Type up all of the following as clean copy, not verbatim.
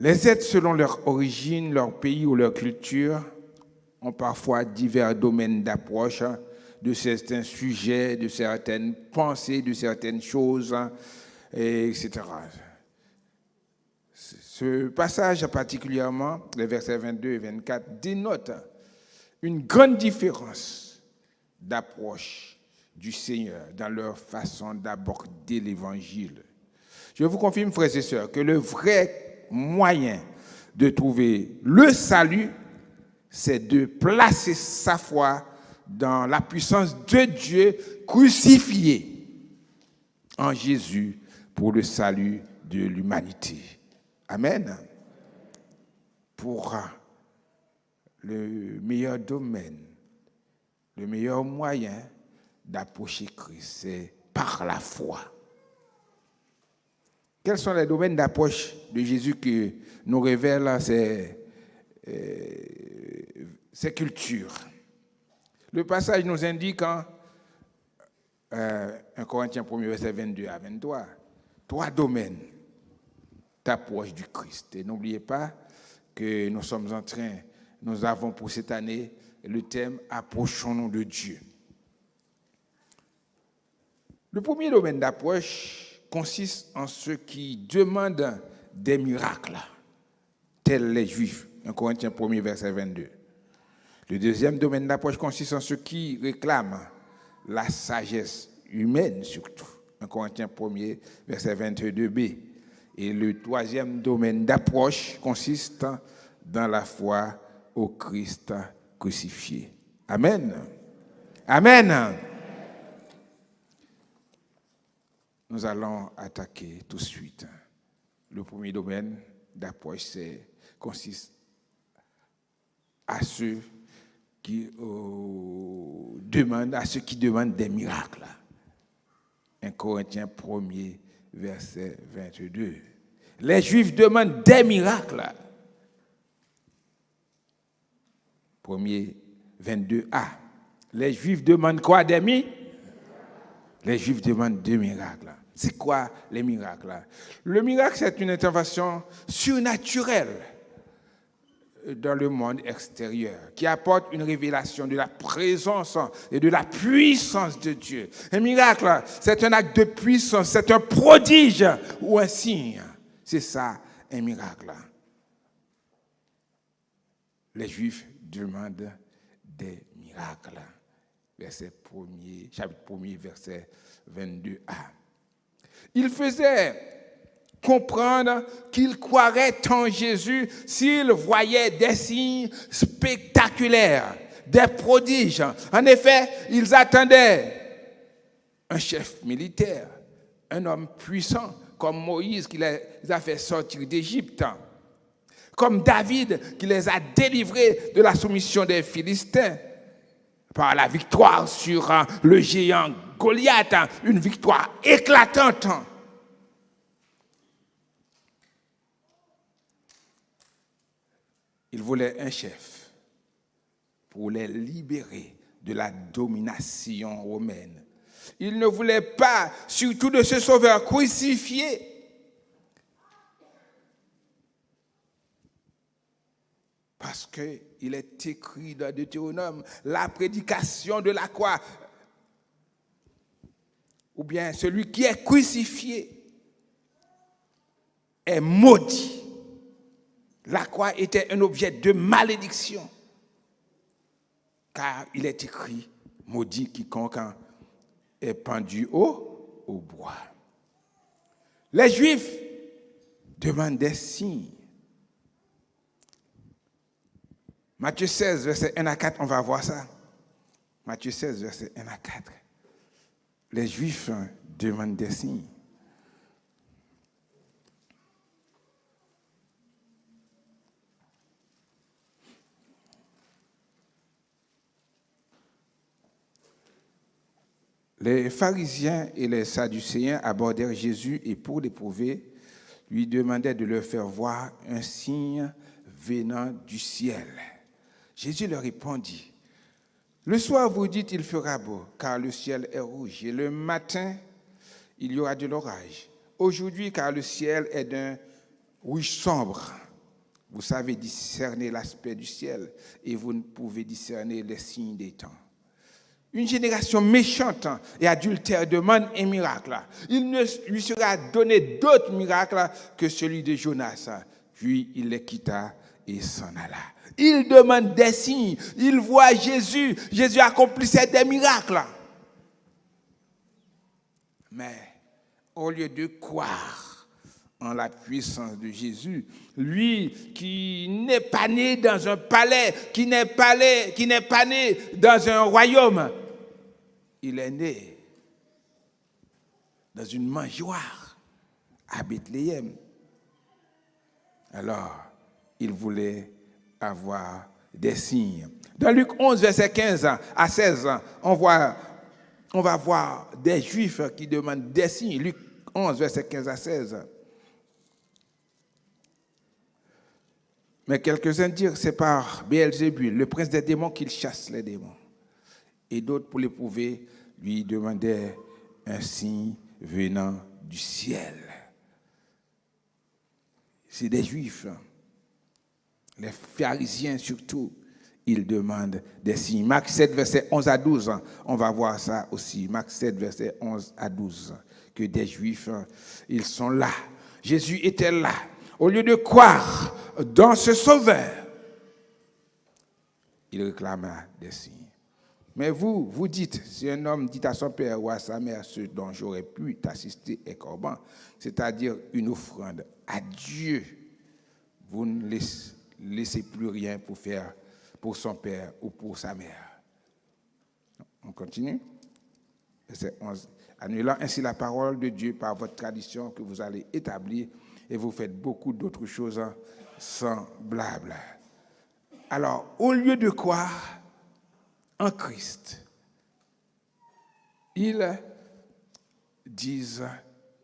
Les êtres, selon leur origine, leur pays ou leur culture, ont parfois divers domaines d'approche de certains sujets, de certaines pensées, de certaines choses, etc. Ce passage particulièrement, les versets 22 et 24, dénote une grande différence d'approche du Seigneur dans leur façon d'aborder l'Évangile. Je vous confirme, frères et sœurs, que le vrai moyen de trouver le salut, c'est de placer sa foi dans la puissance de Dieu crucifié en Jésus pour le salut de l'humanité. Amen. Pour le meilleur domaine, le meilleur moyen d'approcher Christ, c'est par la foi. Quels sont les domaines d'approche de Jésus que nous révèlent ces cultures? Le passage nous indique en 1 Corinthiens 1, verset 22 à 23, 3 domaines d'approche du Christ. Et n'oubliez pas que nous avons pour cette année le thème « Approchons-nous de Dieu ». Le premier domaine d'approche consiste en ceux qui demandent des miracles, tels les Juifs, 1 Corinthiens 1, verset 22. Le deuxième domaine d'approche consiste en ceux qui réclament la sagesse humaine surtout, 1 Corinthiens 1, verset 22b. Et le troisième domaine d'approche consiste dans la foi au Christ crucifié. Amen. Amen. Nous allons attaquer tout de suite. Le premier domaine d'approche consiste à ceux qui demandent des miracles. 1 Corinthiens 1, verset 22. Les Juifs demandent des miracles. 1er 22a. Les Juifs demandent quoi des miracles? Les Juifs demandent des miracles. C'est quoi les miracles? Le miracle, c'est une intervention surnaturelle dans le monde extérieur qui apporte une révélation de la présence et de la puissance de Dieu. Un miracle, c'est un acte de puissance, c'est un prodige ou un signe. C'est ça, un miracle. Les Juifs demandent des miracles. Chapitre 1er, verset 22a. Il faisait comprendre qu'ils croiraient en Jésus s'ils voyaient des signes spectaculaires, des prodiges. En effet, ils attendaient un chef militaire, un homme puissant, comme Moïse qui les a fait sortir d'Égypte, comme David qui les a délivrés de la soumission des Philistins, par la victoire sur le géant Goliath, une victoire éclatante. Il voulait un chef pour les libérer de la domination romaine. Il ne voulait pas, surtout de ce sauveur crucifié. Parce qu'il est écrit dans Deutéronome, la prédication de la croix, ou bien celui qui est crucifié, est maudit. La croix était un objet de malédiction, car il est écrit, maudit quiconque est pendu au bois. Les Juifs demandent des signes. Matthieu 16, verset 1 à 4, on va voir ça. Matthieu 16, verset 1 à 4. Les Juifs demandent des signes. Les pharisiens et les sadducéens abordèrent Jésus et pour l'éprouver, lui demandaient de leur faire voir un signe venant du ciel. Jésus leur répondit, « Le soir, vous dites, il fera beau, car le ciel est rouge, et le matin, il y aura de l'orage. Aujourd'hui, car le ciel est d'un rouge sombre. Vous savez discerner l'aspect du ciel et vous ne pouvez discerner les signes des temps. Une génération méchante et adultère demande un miracle. Il ne lui sera donné d'autre miracle que celui de Jonas. Puis il les quitta et s'en alla. Il demande des signes. Il voit Jésus. Jésus accomplissait des miracles. Mais au lieu de croire en la puissance de Jésus, lui qui n'est pas né dans un palais, qui n'est pas né dans un royaume, il est né dans une mangeoire à Bethléem. Alors, il voulait avoir des signes. Dans Luc 11, verset 15 à 16, on va voir des Juifs qui demandent des signes. Luc 11, verset 15 à 16. Mais quelques-uns dirent, c'est par Béelzébul, le prince des démons, qu'il chasse les démons. Et d'autres, pour l'éprouver, lui demandaient un signe venant du ciel. C'est des Juifs, les pharisiens surtout, ils demandent des signes. Marc 7, verset 11 à 12, on va voir ça aussi. Marc 7, verset 11 à 12, que des Juifs, ils sont là. Jésus était là. Au lieu de croire dans ce sauveur, il réclama des signes. Mais vous dites, si un homme dit à son père ou à sa mère ce dont j'aurais pu t'assister est corban, c'est-à-dire une offrande à Dieu, vous ne laissez plus rien pour faire pour son père ou pour sa mère. On continue. Verset 11. Annulant ainsi la parole de Dieu par votre tradition que vous allez établir, et vous faites beaucoup d'autres choses semblables. Alors, au lieu de croire en Christ, ils disent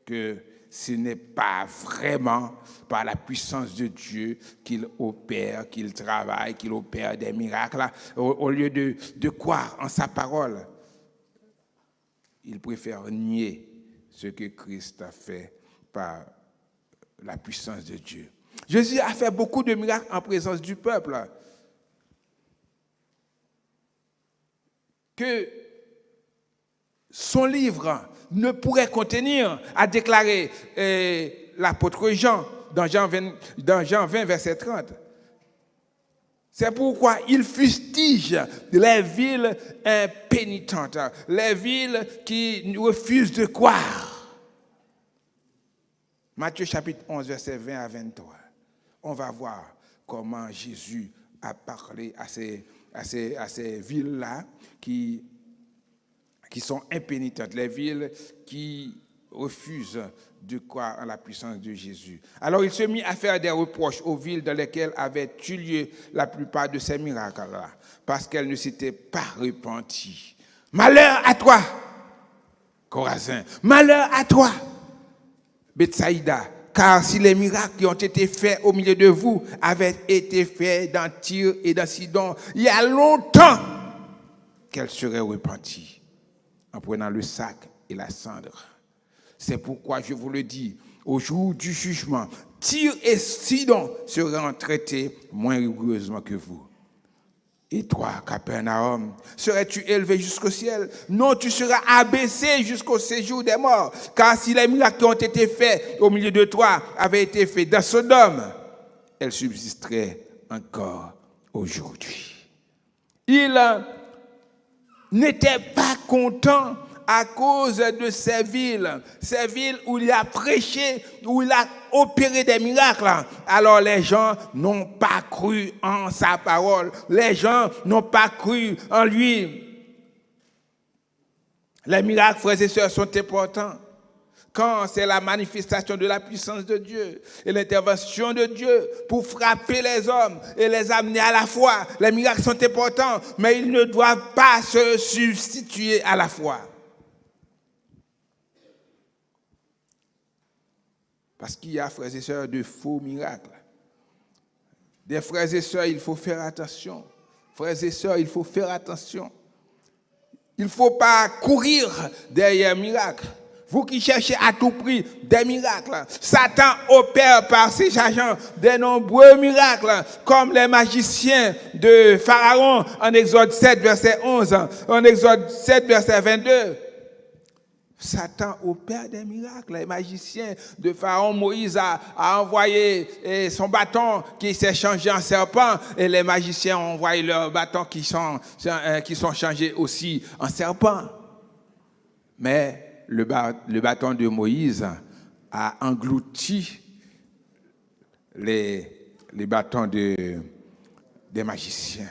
que ce n'est pas vraiment par la puissance de Dieu qu'il opère, qu'il travaille, qu'il opère des miracles. Au lieu de croire en sa parole, ils préfèrent nier ce que Christ a fait par la puissance de Dieu. Jésus a fait beaucoup de miracles en présence du peuple. Que son livre ne pourrait contenir, a déclaré l'apôtre Jean dans Jean 20, verset 30. C'est pourquoi il fustige les villes impénitentes, les villes qui refusent de croire. Matthieu chapitre 11, verset 20 à 23. On va voir comment Jésus a parlé à ces villes-là qui sont impénitentes, les villes qui refusent de croire en la puissance de Jésus. Alors il se mit à faire des reproches aux villes dans lesquelles avaient eu lieu la plupart de ces miracles-là, parce qu'elles ne s'étaient pas repenties. Malheur à toi, Chorazin! Malheur à toi, Bethsaïda! Car si les miracles qui ont été faits au milieu de vous avaient été faits dans Tyr et dans Sidon, il y a longtemps qu'elles seraient repenties en prenant le sac et la cendre. C'est pourquoi je vous le dis, au jour du jugement, Tyr et Sidon seront traités moins rigoureusement que vous. Et toi, Capernaum, serais-tu élevé jusqu'au ciel? Non, tu seras abaissé jusqu'au séjour des morts. Car si les miracles qui ont été faits au milieu de toi avaient été faits dans Sodome, elles subsisteraient encore aujourd'hui. Il n'était pas content à cause de ces villes où il a prêché, où il a opéré des miracles. Alors les gens n'ont pas cru en sa parole. Les gens n'ont pas cru en lui. Les miracles, frères et sœurs, sont importants. Quand c'est la manifestation de la puissance de Dieu et l'intervention de Dieu pour frapper les hommes et les amener à la foi, les miracles sont importants, mais ils ne doivent pas se substituer à la foi. Parce qu'il y a, frères et sœurs, de faux miracles. Des frères et sœurs, il faut faire attention. Frères et sœurs, il faut faire attention. Il ne faut pas courir derrière un miracle. Vous qui cherchez à tout prix des miracles, Satan opère par ses agents de nombreux miracles, comme les magiciens de Pharaon en Exode 7, verset 11, en Exode 7, verset 22. Satan opère des miracles. Les magiciens de Pharaon, Moïse a envoyé son bâton qui s'est changé en serpent, et les magiciens ont envoyé leurs bâtons qui sont changés aussi en serpent. Mais le bâton de Moïse a englouti les bâtons des magiciens.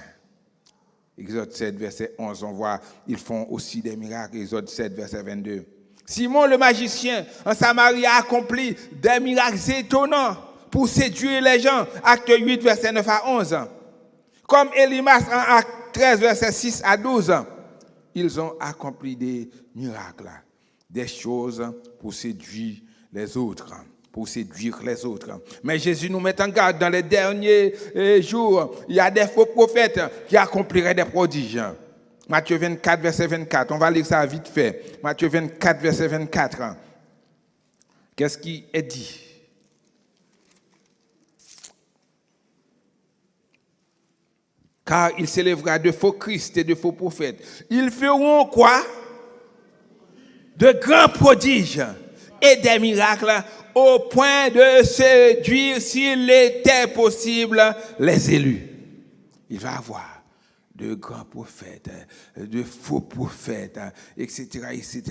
Exode 7, verset 11, on voit, ils font aussi des miracles. Exode 7, verset 22. Simon le magicien en Samarie a accompli des miracles étonnants pour séduire les gens. Acte 8, verset 9 à 11. Comme Élimas en Acte 13, verset 6 à 12. Ils ont accompli des miracles, des choses pour séduire les autres. Mais Jésus nous met en garde, dans les derniers jours, il y a des faux prophètes qui accompliraient des prodiges. Matthieu 24, verset 24, on va lire ça vite fait. Matthieu 24, verset 24. Qu'est-ce qui est dit? Car il s'élèvera de faux Christ et de faux prophètes. Ils feront quoi? De grands prodiges et des miracles, au point de séduire, s'il était possible, les élus. Il va avoir de grands prophètes, de faux prophètes, etc., etc.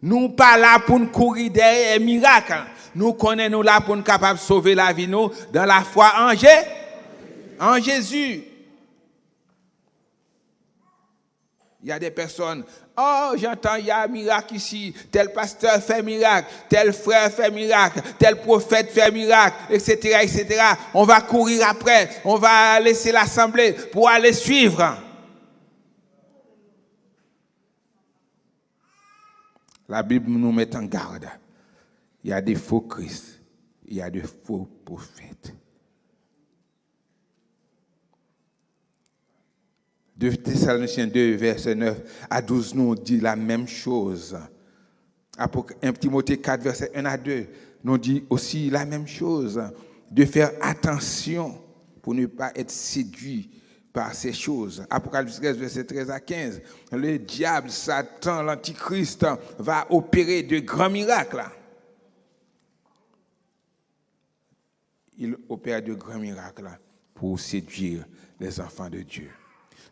Nous pas là pour nous courir derrière les miracles. Nous connaissons là pour nous capables de sauver la vie nous dans la foi en Jésus. Il y a des personnes, oh j'entends, il y a un miracle ici, tel pasteur fait miracle, tel frère fait miracle, tel prophète fait miracle, etc., etc. On va courir après, on va laisser l'assemblée pour aller suivre. La Bible nous met en garde. Il y a des faux Christ, il y a des faux prophètes. 2 Thessaloniciens 2, verset 9 à 12 nous dit la même chose. 1 Timothée 4, verset 1 à 2 nous dit aussi la même chose. De faire attention pour ne pas être séduit par ces choses. Apocalypse 13, verset 13 à 15. Le diable, Satan, l'antichrist va opérer de grands miracles. Il opère de grands miracles pour séduire les enfants de Dieu.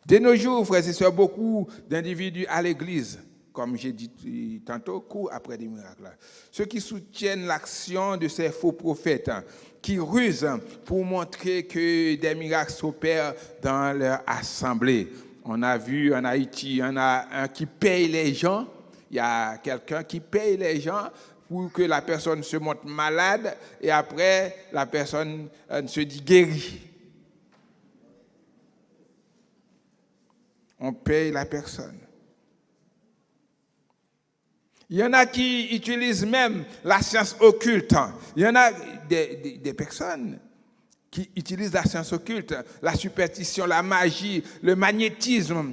De nos jours, frères et sœurs, beaucoup d'individus à l'église, comme j'ai dit tantôt, courent après des miracles. Ceux qui soutiennent l'action de ces faux prophètes, qui rusent pour montrer que des miracles s'opèrent dans leur assemblée. On a vu en Haïti, il y en a un qui paye les gens. Il y a quelqu'un qui paye les gens pour que la personne se montre malade et après, la personne se dit guérie. On paye la personne. Il y en a qui utilisent même la science occulte. Il y en a des personnes qui utilisent la science occulte, la superstition, la magie, le magnétisme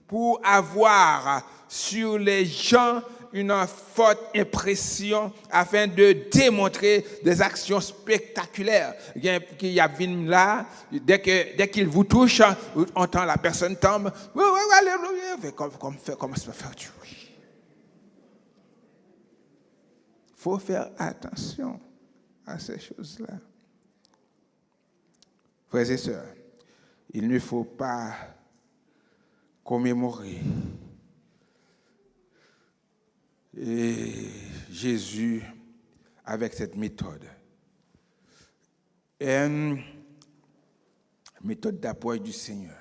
pour avoir sur les gens une forte impression afin de démontrer des actions spectaculaires. Il y a là, dès qu'il vous touche, on entend la personne tombe. Comment ça faire du bruit? Il faut faire attention à ces choses-là. Frères et sœurs, il ne faut pas commémorer Jésus avec cette méthode. Une méthode d'approche du Seigneur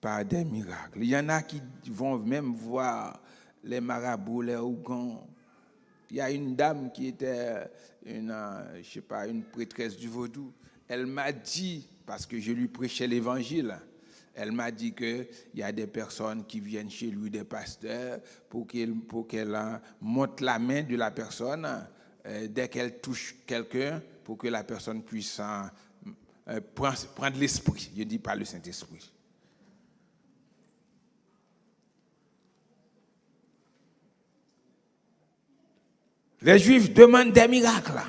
par des miracles. Il y en a qui vont même voir les marabouts, les Ougons. Il y a une dame qui était une prêtresse du vaudou. Elle m'a dit, parce que je lui prêchais l'évangile, elle m'a dit qu'il y a des personnes qui viennent chez lui, des pasteurs, pour qu'elle monte la main de la personne dès qu'elle touche quelqu'un, pour que la personne puisse prendre l'esprit. Je ne dis pas le Saint-Esprit. Les Juifs demandent des miracles.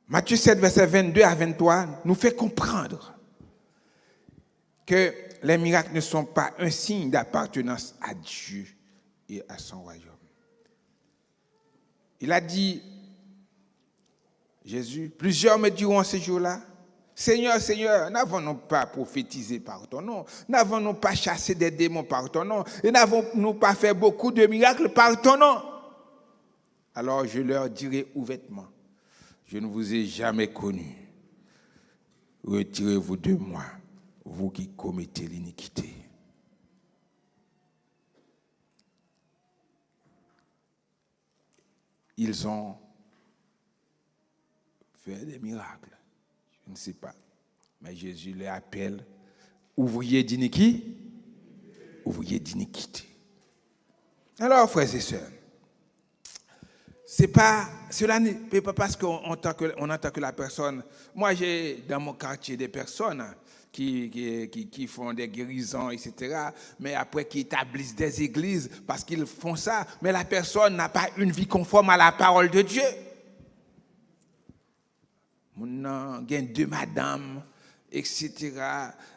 Matthieu 7, verset 22 à 23 nous fait comprendre que les miracles ne sont pas un signe d'appartenance à Dieu et à son royaume. Il a dit, Jésus, plusieurs me diront ce jour-là, Seigneur, Seigneur, n'avons-nous pas prophétisé par ton nom? N'avons-nous pas chassé des démons par ton nom? Et n'avons-nous pas fait beaucoup de miracles par ton nom? Alors je leur dirai ouvertement, je ne vous ai jamais connu. Retirez-vous de moi, vous qui commettez l'iniquité. Ils ont fait des miracles. Je ne sais pas. Mais Jésus les appelle ouvriers d'iniquité. Ouvriers d'iniquité. Alors, frères et sœurs, cela n'est pas parce qu'on entend que la personne. Moi, j'ai dans mon quartier des personnes qui font des guérisons, etc. Mais après, qui établissent des églises parce qu'ils font ça. Mais la personne n'a pas une vie conforme à la parole de Dieu. Il y a deux madames, etc.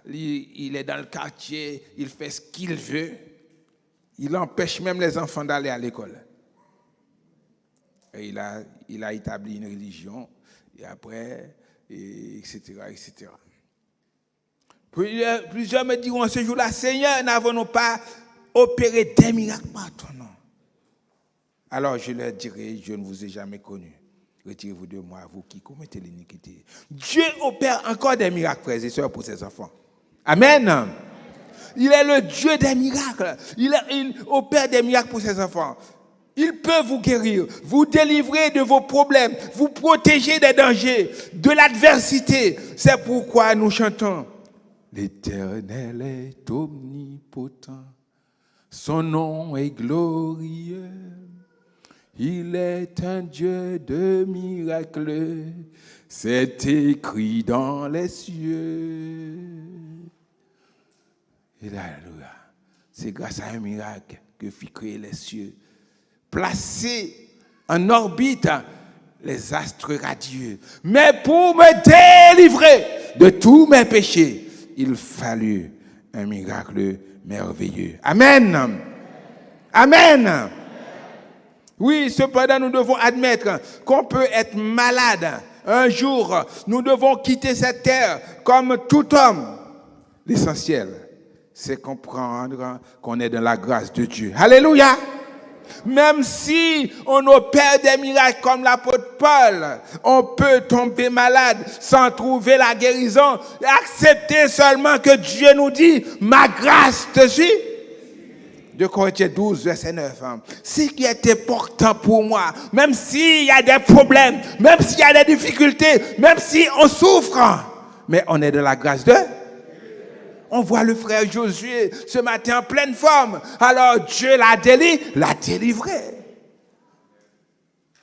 Il est dans le quartier, il fait ce qu'il veut. Il empêche même les enfants d'aller à l'école. Et il a établi une religion, et après, etc., etc. Plusieurs me diront ce jour-là, Seigneur, n'avons-nous pas opéré des miracles par ton nom? Alors je leur dirai, je ne vous ai jamais connu. Retirez-vous de moi, vous qui commettez l'iniquité. Dieu opère encore des miracles, frères et sœurs, pour ses enfants. Amen. Il est le Dieu des miracles. Il opère des miracles pour ses enfants. Il peut vous guérir, vous délivrer de vos problèmes, vous protéger des dangers, de l'adversité. C'est pourquoi nous chantons. L'Éternel est omnipotent, son nom est glorieux. Il est un Dieu de miracles, c'est écrit dans les cieux. Et alléluia. C'est grâce à un miracle que fit créer les cieux. Placer en orbite les astres radieux. Mais pour me délivrer de tous mes péchés, il fallut un miracle merveilleux. Amen. Amen. Oui, cependant, nous devons admettre qu'on peut être malade. Un jour, nous devons quitter cette terre comme tout homme. L'essentiel, c'est comprendre qu'on est dans la grâce de Dieu. Alléluia! Même si on opère des miracles comme l'apôtre Paul, on peut tomber malade sans trouver la guérison. Accepter seulement que Dieu nous dit, ma grâce te suit. 2 Corinthiens 12, verset 9. Ce qui est important pour moi, même s'il y a des problèmes, même s'il y a des difficultés, même si on souffre, mais on est de la grâce de Dieu. On voit le frère Josué ce matin en pleine forme. Alors Dieu l'a délivré.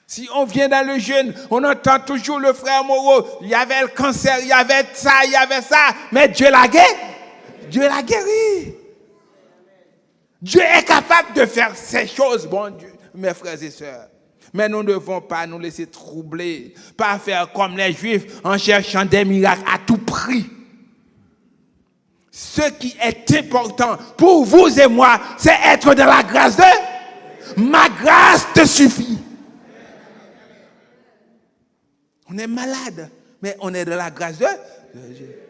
Si on vient dans le jeûne, on entend toujours le frère Moreau. Il y avait le cancer, il y avait ça. Mais Dieu l'a guéri. Dieu l'a guéri. Dieu est capable de faire ces choses, bon Dieu, mes frères et sœurs. Mais nous ne devons pas nous laisser troubler, pas faire comme les Juifs en cherchant des miracles à tout prix. Ce qui est important pour vous et moi, c'est être dans la grâce de Dieu. Ma grâce te suffit. On est malade, mais on est dans la grâce de Dieu.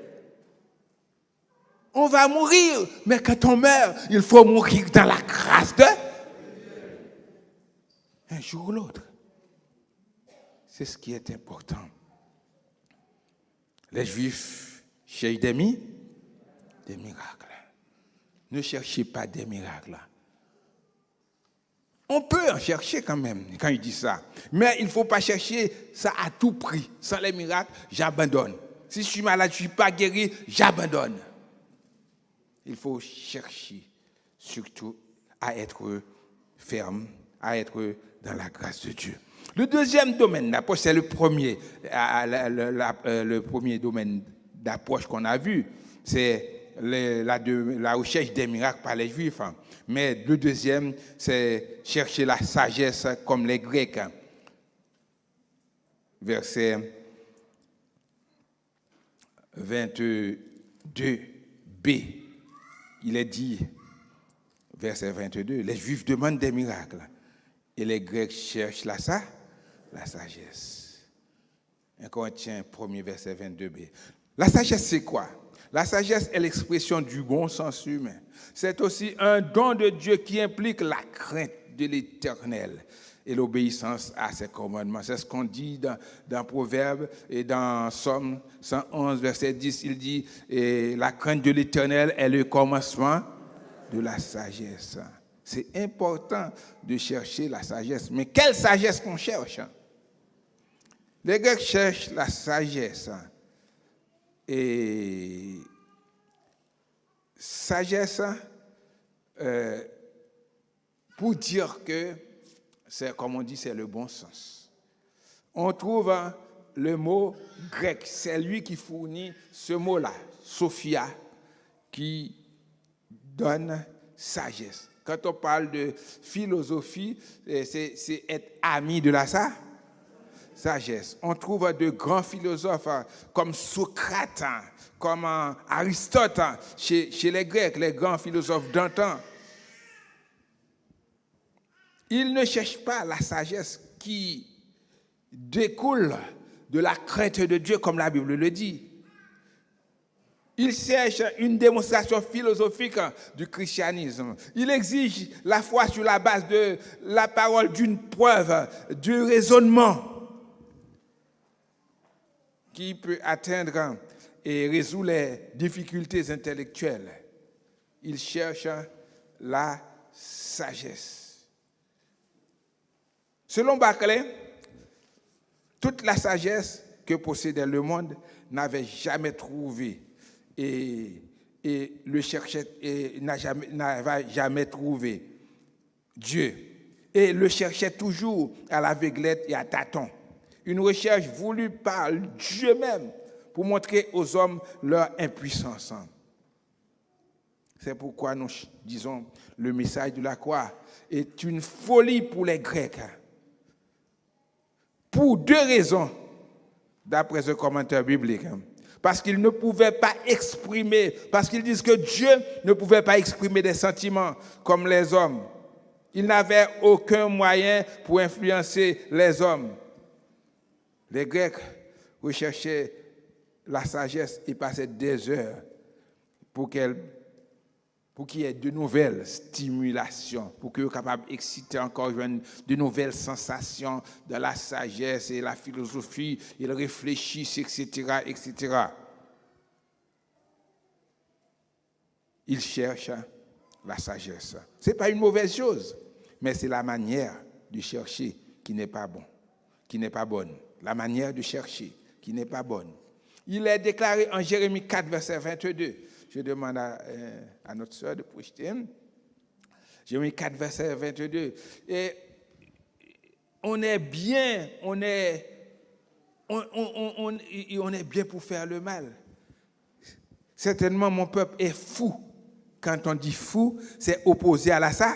On va mourir, mais quand on meurt, il faut mourir dans la grâce de Dieu. Un jour ou l'autre. C'est ce qui est important. Les Juifs cherchent des miracles. Ne cherchez pas des miracles. On peut en chercher quand même, quand il dit ça. Mais il ne faut pas chercher ça à tout prix. Sans les miracles, j'abandonne. Si je suis malade, je ne suis pas guéri, j'abandonne. Il faut chercher surtout à être ferme, à être dans la grâce de Dieu. Le deuxième domaine d'approche, c'est le premier domaine d'approche qu'on a vu, c'est la recherche des miracles par les Juifs. Mais le deuxième, c'est chercher la sagesse comme les Grecs. Verset 22b, il est dit, verset 22, les Juifs demandent des miracles et les Grecs cherchent la sagesse. 1 Corinthiens 1er, verset 22b. La sagesse, c'est quoi? La sagesse est l'expression du bon sens humain. C'est aussi un don de Dieu qui implique la crainte de l'Éternel et l'obéissance à ses commandements. C'est ce qu'on dit dans Proverbes et dans Somme 111, verset 10. Il dit, et la crainte de l'Éternel est le commencement de la sagesse. C'est important de chercher la sagesse. Mais quelle sagesse qu'on cherche? Les Grecs cherchent la sagesse. Et sagesse, pour dire que c'est, comme on dit, c'est le bon sens. On trouve le mot grec, c'est lui qui fournit ce mot-là, Sophia, qui donne sagesse. Quand on parle de philosophie, c'est être ami de la sagesse. On trouve de grands philosophes comme Socrate, comme Aristote, chez les Grecs, les grands philosophes d'antan. Ils ne cherchent pas la sagesse qui découle de la crainte de Dieu, comme la Bible le dit. Ils cherchent une démonstration philosophique du christianisme. Ils exigent la foi sur la base de la parole, d'une preuve, du raisonnement qui peut atteindre et résoudre les difficultés intellectuelles. Ils cherchent la sagesse. Selon Barclay, toute la sagesse que possédait le monde n'avait jamais trouvé et le cherchait et n'avait jamais trouvé Dieu et le cherchait toujours à l'aveuglette et à tâtons. Une recherche voulue par Dieu même pour montrer aux hommes leur impuissance. C'est pourquoi nous disons le message de la croix est une folie pour les Grecs. Pour deux raisons, d'après ce commentaire biblique. Parce qu'ils ne pouvaient pas exprimer, parce qu'ils disent que Dieu ne pouvait pas exprimer des sentiments comme les hommes. Il n'avait aucun moyen pour influencer les hommes. Les Grecs recherchaient la sagesse et passaient des heures pour qu'il y ait de nouvelles stimulations, pour qu'ils soient capables d'exciter encore de nouvelles sensations de la sagesse et la philosophie. Ils réfléchissent, etc., etc. Ils cherchent la sagesse. Ce n'est pas une mauvaise chose, mais c'est la manière de chercher qui n'est pas bonne. La manière de chercher qui n'est pas bonne. Il est déclaré en Jérémie 4, verset 22. Je demande à notre sœur de projeter. Jérémie 4, verset 22. Et on est bien pour faire le mal. Certainement, mon peuple est fou. Quand on dit fou, c'est opposé à la ça.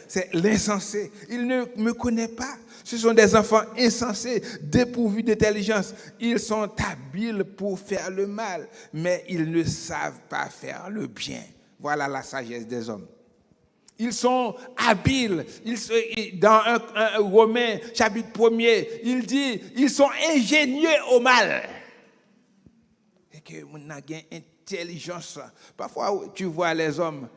C'est l'insensé. Il ne me connaît pas. Ce sont des enfants insensés, dépourvus d'intelligence. Ils sont habiles pour faire le mal, mais ils ne savent pas faire le bien. Voilà la sagesse des hommes. Ils sont habiles. Dans un Romains, chapitre 1er, il dit, ils sont ingénieux au mal. Et que on a une intelligence. Parfois, tu vois les hommes,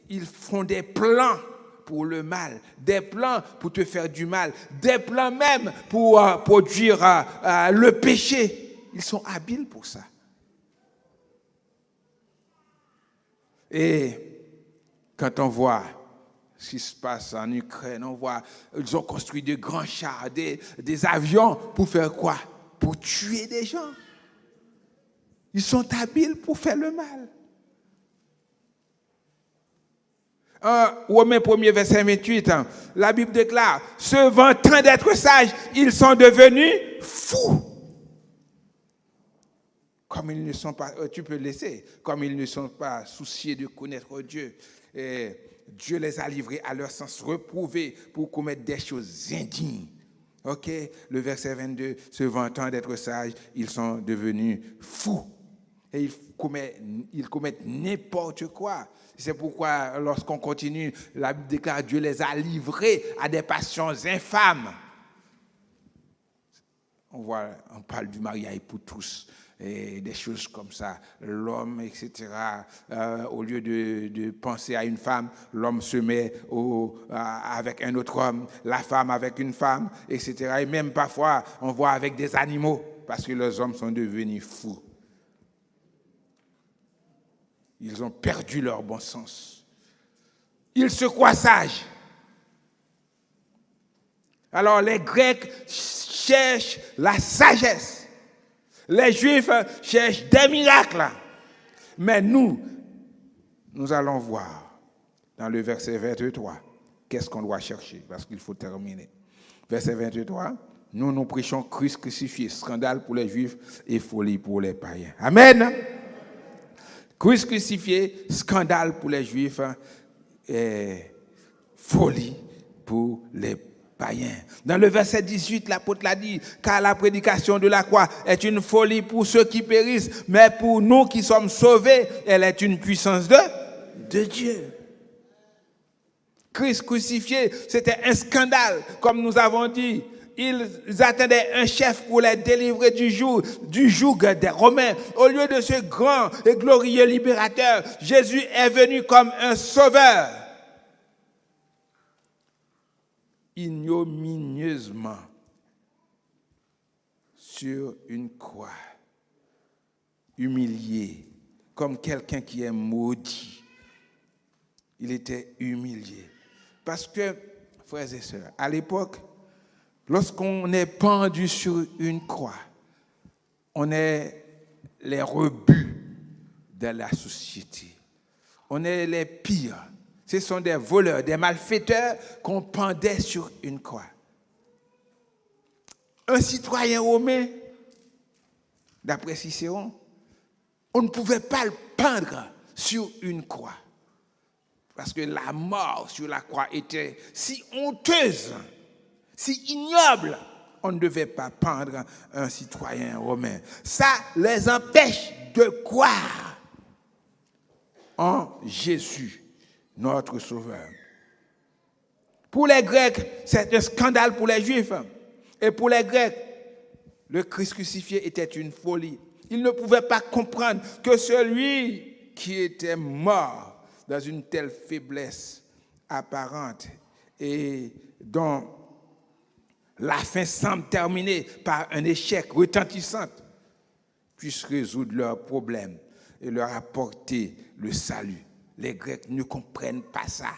ils font des plans pour le mal, des plans pour te faire du mal, des plans même pour produire le péché. Ils sont habiles pour ça. Et quand on voit ce qui se passe en Ukraine, on voit ils ont construit de grands chars, des avions pour faire quoi? Pour tuer des gens. Ils sont habiles pour faire le mal. Romains 1er, verset 28, la Bible déclare, se vantant d'être sages, ils sont devenus fous. comme ils ne sont pas, tu peux laisser, comme ils ne sont pas souciés de connaître Dieu. Et Dieu les a livrés à leur sens reprouvé pour commettre des choses indignes. Ok, le verset 22, se vantant d'être sages, ils sont devenus fous. Et ils commettent n'importe quoi. C'est pourquoi, lorsqu'on continue, la Bible déclare Dieu les a livrés à des passions infâmes. On parle du mariage pour tous, et des choses comme ça. L'homme, etc. Au lieu de penser à une femme, l'homme se met avec un autre homme, la femme avec une femme, etc. Et même parfois, on voit avec des animaux, parce que les hommes sont devenus fous. Ils ont perdu leur bon sens. Ils se croient sages. Alors les Grecs cherchent la sagesse. Les Juifs cherchent des miracles. Mais nous allons voir dans le verset 23, qu'est-ce qu'on doit chercher, parce qu'il faut terminer. Verset 23, nous prêchons Christ crucifié, scandale pour les Juifs et folie pour les païens. Amen. Christ crucifié, scandale pour les Juifs et folie pour les païens. Dans le verset 18, l'apôtre l'a dit, car la prédication de la croix est une folie pour ceux qui périssent, mais pour nous qui sommes sauvés, elle est une puissance de Dieu. Christ crucifié, c'était un scandale, comme nous avons dit. Ils attendaient un chef pour les délivrer du joug des Romains. Au lieu de ce grand et glorieux libérateur, Jésus est venu comme un sauveur. Ignominieusement sur une croix, humilié, comme quelqu'un qui est maudit. Il était humilié. Parce que, frères et sœurs, à l'époque, lorsqu'on est pendu sur une croix, on est les rebuts de la société. On est les pires. Ce sont des voleurs, des malfaiteurs qu'on pendait sur une croix. Un citoyen romain, d'après Cicéron, on ne pouvait pas le pendre sur une croix. Parce que la mort sur la croix était si honteuse, si ignoble, on ne devait pas pendre un citoyen romain. Ça les empêche de croire en Jésus, notre Sauveur. Pour les Grecs, c'est un scandale pour les Juifs. Et pour les Grecs, le Christ crucifié était une folie. Ils ne pouvaient pas comprendre que celui qui était mort dans une telle faiblesse apparente et dont la fin semble terminée par un échec retentissant, puisse résoudre leurs problèmes et leur apporter le salut. Les Grecs ne comprennent pas ça.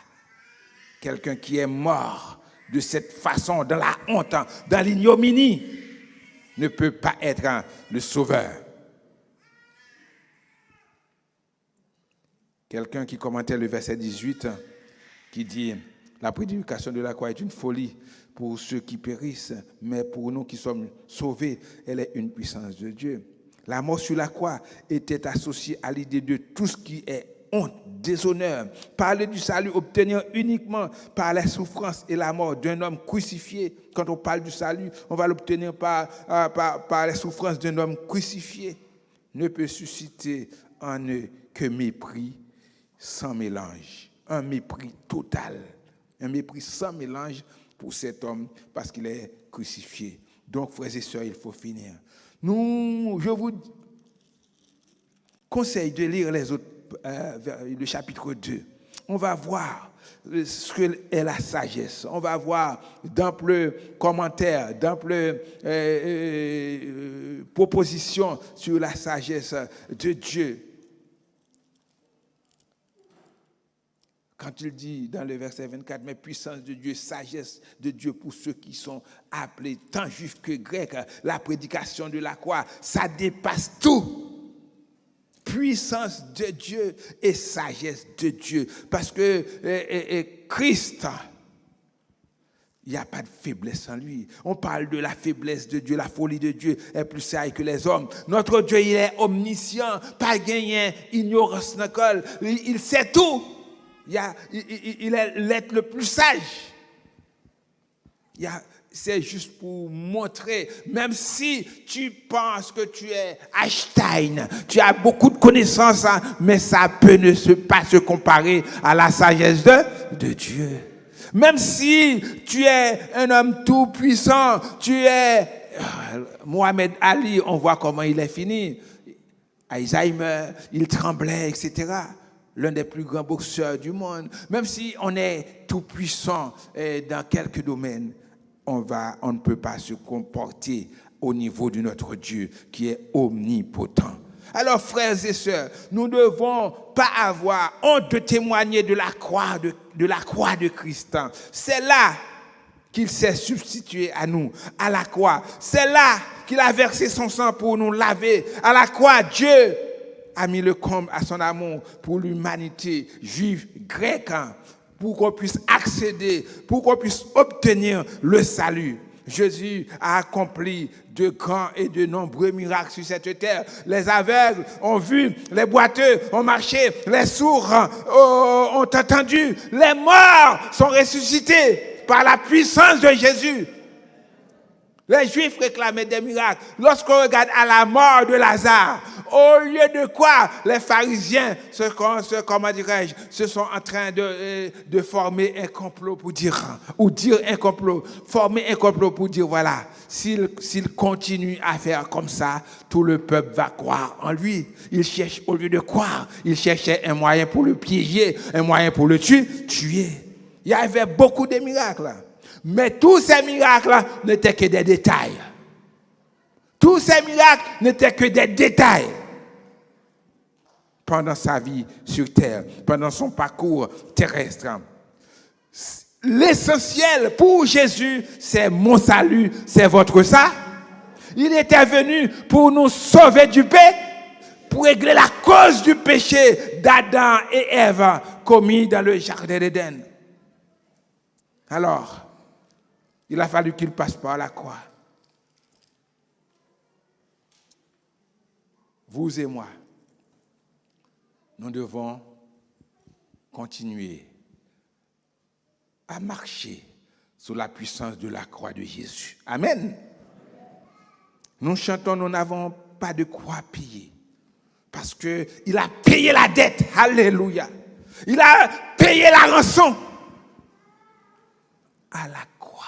Quelqu'un qui est mort de cette façon, dans la honte, dans l'ignominie, ne peut pas être le sauveur. Quelqu'un qui commentait le verset 18, qui dit « La prédication de la croix est une folie pour ceux qui périssent, mais pour nous qui sommes sauvés, elle est une puissance de Dieu. » La mort sur la croix était associée à l'idée de tout ce qui est honte, déshonneur. Parler du salut obtenu uniquement par la souffrance et la mort d'un homme crucifié. Quand on parle du salut, on va l'obtenir par la souffrance d'un homme crucifié. Ne peut susciter en eux que mépris sans mélange. Un mépris total. Un mépris sans mélange pour cet homme parce qu'il est crucifié. Donc, frères et sœurs, il faut finir. Je vous conseille de lire les autres, le chapitre 2. On va voir ce qu'est la sagesse. On va voir d'amples commentaires, d'amples propositions sur la sagesse de Dieu. Quand il dit dans le verset 24, mais puissance de Dieu, sagesse de Dieu pour ceux qui sont appelés, tant juifs que grecs, la prédication de la croix, ça dépasse tout. Puissance de Dieu et sagesse de Dieu. Parce que Christ, Il n'y a pas de faiblesse en lui. On parle de la faiblesse de Dieu, la folie de Dieu est plus sage que les hommes. Notre Dieu, il est omniscient, pas gagné, ignorance n'école. Il sait tout. Il est l'être le plus sage. C'est juste pour montrer, même si tu penses que tu es Einstein, tu as beaucoup de connaissances, hein, mais ça peut pas se comparer à la sagesse de Dieu. Même si tu es un homme tout puissant, tu es Mohamed Ali, on voit comment il est fini. Alzheimer, il tremblait, etc. L'un des plus grands boxeurs du monde. Même si on est tout puissant dans quelques domaines, on ne peut pas se comporter au niveau de notre Dieu qui est omnipotent. Alors, frères et sœurs, nous ne devons pas avoir honte de témoigner de la croix de Christ. C'est là qu'il s'est substitué à nous, à la croix. C'est là qu'il a versé son sang pour nous laver. À la croix, Dieu a mis le comble à son amour pour l'humanité juive, grecque, pour qu'on puisse accéder, pour qu'on puisse obtenir le salut. Jésus a accompli de grands et de nombreux miracles sur cette terre. Les aveugles ont vu, les boiteux ont marché, les sourds ont entendu, les morts sont ressuscités par la puissance de Jésus. Les Juifs réclamaient des miracles. Lorsqu'on regarde à la mort de Lazare, au lieu de quoi les pharisiens se sont en train de former un complot pour dire un complot, former un complot pour dire voilà, s'il continue à faire comme ça, tout le peuple va croire en lui. Il cherche, au lieu de croire, il cherchait un moyen pour le piéger, un moyen pour le tuer. Il y avait beaucoup de miracles. Mais tous ces miracles n'étaient que des détails. Tous ces miracles n'étaient que des détails. Pendant sa vie sur terre, pendant son parcours terrestre. L'essentiel pour Jésus, c'est mon salut, c'est votre ça. Il était venu pour nous sauver du péché, pour régler la cause du péché d'Adam et Ève commis dans le jardin d'Éden. Alors, il a fallu qu'il passe par la croix. Vous et moi, nous devons continuer à marcher sous la puissance de la croix de Jésus. Amen. Nous chantons, nous n'avons pas de quoi payer. Parce qu'il a payé la dette. Alléluia. Il a payé la rançon. À la croix.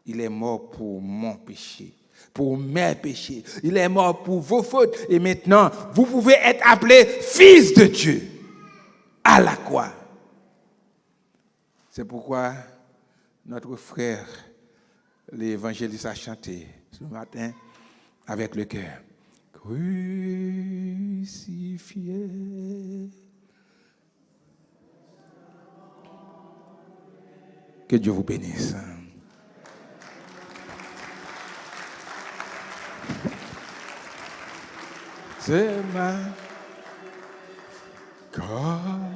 Il est mort pour mon péché, pour mes péchés. Il est mort pour vos fautes. Et maintenant, vous pouvez être appelé fils de Dieu à la croix. C'est pourquoi notre frère, l'évangéliste, a chanté ce matin avec le cœur. Crucifié. Que Dieu vous bénisse. C'est ma God.